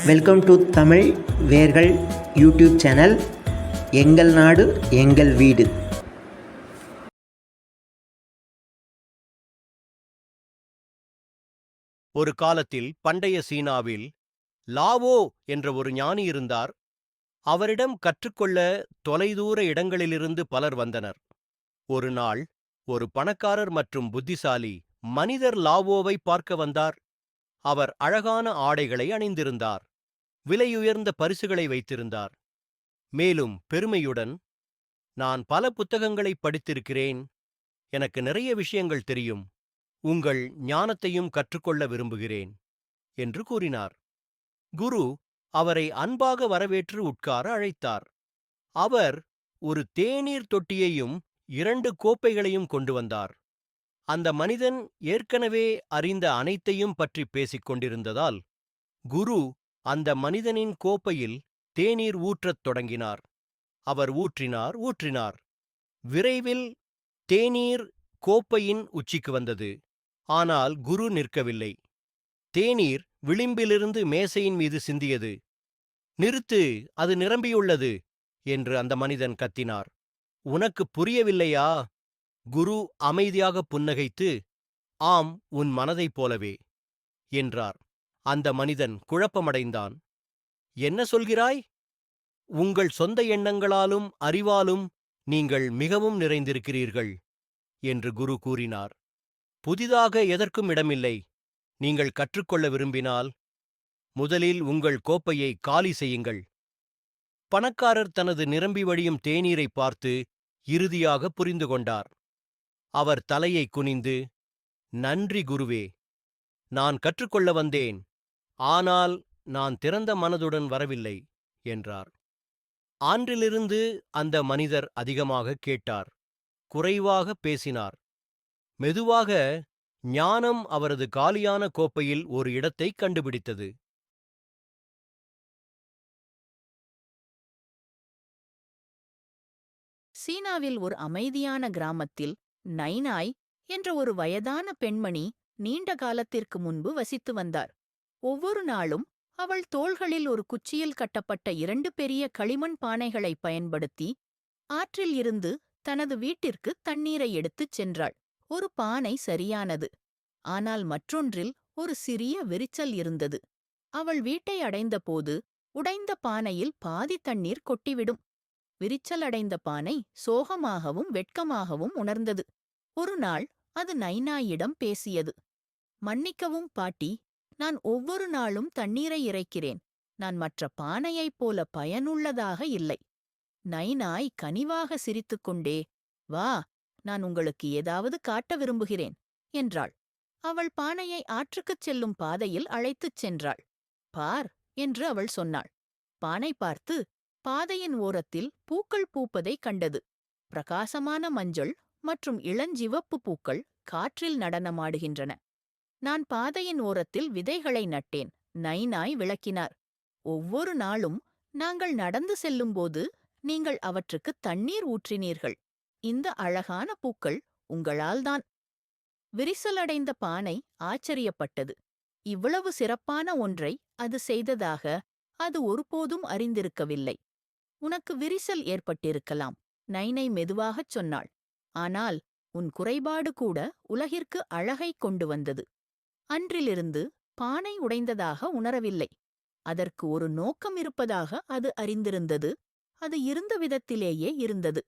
Welcome to Tamil வேர்கள் YouTube channel. எங்கள் நாடு எங்கள் வீடு. ஒரு காலத்தில் பண்டைய சீனாவில் லாவோ என்ற ஒரு ஞானி இருந்தார். அவரிடம் கற்றுக்கொள்ள தொலைதூர இடங்களிலிருந்து பலர் வந்தனர். ஒரு நாள் ஒரு பணக்காரர் மற்றும் புத்திசாலி மனிதர் லாவோவை பார்க்க வந்தார். அவர் அழகான ஆடைகளை அணிந்திருந்தார், விலையுயர்ந்த பரிசுகளை வைத்திருந்தார். மேலும் பெருமையுடன், நான் பல புத்தகங்களை படித்திருக்கிறேன், எனக்கு நிறைய விஷயங்கள் தெரியும், உங்கள் ஞானத்தையும் கற்றுக்கொள்ள விரும்புகிறேன் என்று கூறினார். குரு அவரை அன்பாக வரவேற்று உட்கார அழைத்தார். அவர் ஒரு தேநீர் தொட்டியையும் 2 கோப்பைகளையும் கொண்டு வந்தார். அந்த மனிதன் ஏற்கனவே அறிந்த அனைத்தையும் பற்றி பேசிக் கொண்டிருந்ததால் குரு அந்த மனிதனின் கோப்பையில் தேநீர் ஊற்றத் தொடங்கினார். அவர் ஊற்றினார். விரைவில் தேநீர் கோப்பையின் உச்சிக்கு வந்தது. ஆனால் குரு நிற்கவில்லை. தேநீர் விளிம்பிலிருந்து மேசையின் மீது சிந்தியது. நிறுத்து, அது நிரம்பியுள்ளது என்று அந்த மனிதன் கத்தினார். உனக்கு புரியவில்லையா? குரு அமைதியாக புன்னகைத்து, ஆம், உன் மனதைப் போலவே என்றார். அந்த மனிதன் குழப்பமடைந்தான். என்ன சொல்கிறாய்? உங்கள் சொந்த எண்ணங்களாலும் அறிவாலும் நீங்கள் மிகவும் நிறைந்திருக்கிறீர்கள் என்று குரு கூறினார். புதிதாக எதற்கும் இடமில்லை. நீங்கள் கற்றுக்கொள்ள விரும்பினால் முதலில் உங்கள் கோப்பையை காலி செய்யுங்கள். பணக்காரர் தனது நிரம்பி வழியும் தேநீரை பார்த்து இறுதியாக புரிந்து கொண்டார். அவர் தலையை குனிந்து, நன்றி குருவே, நான் கற்றுக்கொள்ள வந்தேன், ஆனால் நான் திறந்த மனதுடன் வரவில்லை என்றார். அன்றிலிருந்து அந்த மனிதர் அதிகமாக கேட்டார், குறைவாக பேசினார். மெதுவாக ஞானம் அவரது காலியான கோப்பையில் ஒரு இடத்தை கண்டுபிடித்தது. சீனாவில் ஒரு அமைதியான கிராமத்தில் நைனாய் என்ற ஒரு வயதான பெண்மணி நீண்ட காலத்திற்கு முன்பு வசித்து வந்தார். ஒவ்வொரு நாளும் அவள் தோள்களில் ஒரு குச்சியில் கட்டப்பட்ட 2 பெரிய களிமண் பானைகளை பயன்படுத்தி ஆற்றில் இருந்து தனது வீட்டிற்கு தண்ணீரை எடுத்துச் சென்றாள். ஒரு பானை சரியானது, ஆனால் மற்றொன்றில் ஒரு சிறிய விரிசல் இருந்தது. அவள் வீட்டை அடைந்தபோது உடைந்த பானையில் பாதி தண்ணீர் கொட்டிவிடும். விரிச்சல் அடைந்த பானை சோகமாகவும் வெட்கமாகவும் உணர்ந்தது. ஒரு நாள் அது நைனாயிடம் பேசியது. மன்னிக்கவும் பாட்டி, நான் ஒவ்வொரு நாளும் தண்ணீரை இறைக்கிறேன். நான் மற்ற பானையைப் போல பயனுள்ளதாக இல்லை. நைனாய் கனிவாக சிரித்துக்கொண்டே, வா, நான் உங்களுக்கு ஏதாவது காட்ட விரும்புகிறேன் என்றாள். அவள் பானையை ஆற்றுக்குச் செல்லும் பாதையில் அழைத்துச் சென்றாள். பார் என்று அவள் சொன்னாள். பானை பார்த்து பாதையின் ஓரத்தில் பூக்கள் பூப்பதைக் கண்டது. பிரகாசமான மஞ்சள் மற்றும் இளஞ்சிவப்பு பூக்கள் காற்றில் நடனமாடுகின்றன. நான் பாதையின் ஓரத்தில் விதைகளை நட்டேன், நைனாய் விளக்கினார். ஒவ்வொரு நாளும் நாங்கள் நடந்து செல்லும்போது நீங்கள் அவற்றுக்கு தண்ணீர் ஊற்றினீர்கள். இந்த அழகான பூக்கள் உங்களால்தான். விரிசலடைந்த பானை ஆச்சரியப்பட்டது. இவ்வளவு சிறப்பான ஒன்றை அது செய்ததாக அது ஒருபோதும் அறிந்திருக்கவில்லை. உனக்கு விரிசல் ஏற்பட்டிருக்கலாம், நைனை மெதுவாகச் சொன்னாள். ஆனால் உன் குறைபாடு கூட உலகிற்கு அழகைக் கொண்டு வந்தது. அன்றிலிருந்து பானை உடைந்ததாக உணரவில்லை. அதற்கு ஒரு நோக்கம் இருப்பதாக அது அறிந்திருந்தது. அது இருந்த விதத்திலேயே இருந்தது.